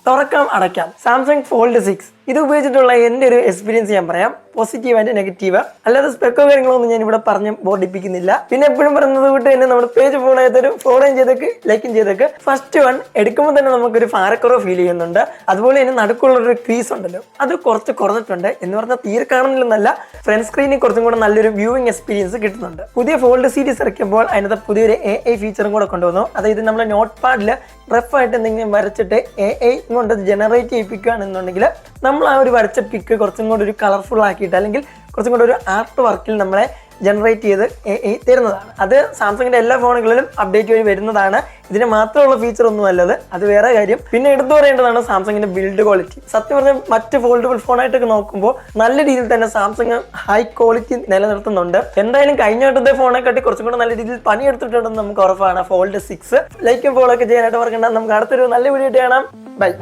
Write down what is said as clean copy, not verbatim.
തുറക്കാം അടയ്ക്കാം Samsung fold 6 ഇത് ഉപയോഗിച്ചിട്ടുള്ള എൻ്റെ ഒരു എക്സ്പീരിയൻസ് ഞാൻ പറയാം. Positive and negative. അല്ലാതെ സ്പെക്കോ കാര്യങ്ങളൊന്നും ഞാൻ ഇവിടെ പറഞ്ഞ് ബോധിപ്പിക്കുന്നില്ല. പിന്നെ എപ്പോഴും പറയുന്നത് കൊണ്ട് തന്നെ നമ്മുടെ പേജ് ഫോളോയും ചെയ്തേക്ക്, ലൈക്കും ചെയ്തേക്ക്. ഫസ്റ്റ് വൺ എടുക്കുമ്പോൾ തന്നെ നമുക്കൊരു ഭാരക്കുറവ് ഫീൽ ചെയ്യുന്നുണ്ട്. അതുപോലെ തന്നെ നടുക്കുള്ളൊരു ക്രീസ് ഉണ്ടല്ലോ, അത് കുറച്ച് കുറഞ്ഞിട്ടുണ്ട് എന്ന് പറഞ്ഞാൽ തീരെ കാണുന്നില്ലെന്നല്ല. ഫ്രണ്ട് സ്ക്രീനിൽ കുറച്ചും കൂടെ നല്ലൊരു വ്യൂവിംഗ് എക്സ്പീരിയൻസ് കിട്ടുന്നുണ്ട്. പുതിയ ഫോൾഡ് സീരീസ് ഇറക്കുമ്പോൾ അതിനകത്ത് പുതിയൊരു AI ഫീച്ചറും കൂടെ കൊണ്ടുവന്നു. അതായത് നമ്മുടെ നോട്ട് പാഡിൽ റഫായിട്ട് എന്തെങ്കിലും വരച്ചിട്ട് AI കൊണ്ട് ജനറേറ്റ് ചെയ്യിപ്പിക്കുകയാണെന്നുണ്ടെങ്കിൽ നമ്മൾ ആ ഒരു വരച്ച പിക്ക് കുറച്ചും കൂടി ഒരു കളർഫുൾ ആക്കിയിട്ട് അല്ലെങ്കിൽ കുറച്ചും കൂടി ഒരു ആർട്ട് വർക്കിൽ നമ്മളെ ജനറേറ്റ് ചെയ്ത് AI തരുന്നതാണ്. അത് സാംസങ്ങിന്റെ എല്ലാ ഫോണുകളിലും അപ്ഡേറ്റ് വഴി വരുന്നതാണ്. ഇതിന് മാത്രമുള്ള ഫീച്ചർ ഒന്നും അല്ലത്, അത് വേറെ കാര്യം. പിന്നെ എടുത്തു പറയേണ്ടതാണ് സാംസങ്ങിന്റെ ബിൽഡ് ക്വാളിറ്റി. സത്യം പറഞ്ഞാൽ മറ്റ് ഫോൾഡബിൾ ഫോണായിട്ടൊക്കെ നോക്കുമ്പോൾ നല്ല രീതിയിൽ തന്നെ സാംസങ് ഹൈ ക്വാളിറ്റി നിലനിർത്തുന്നുണ്ട്. എന്തായാലും കഴിഞ്ഞ വട്ടത്തെ ഫോണെക്കാട്ടി കുറച്ചും കൂടെ നല്ല രീതിയിൽ പണിയെടുത്തിട്ടുണ്ടെന്ന് നമുക്ക് ഉറപ്പാണ്. ഫോൾഡ് 6 ലൈക്കും ഫോളോ ഒക്കെ ചെയ്യാനായിട്ട് മറക്കണ്ട. നമുക്ക് അടുത്തൊരു നല്ല വീഡിയോ കാണാം. ബൈ.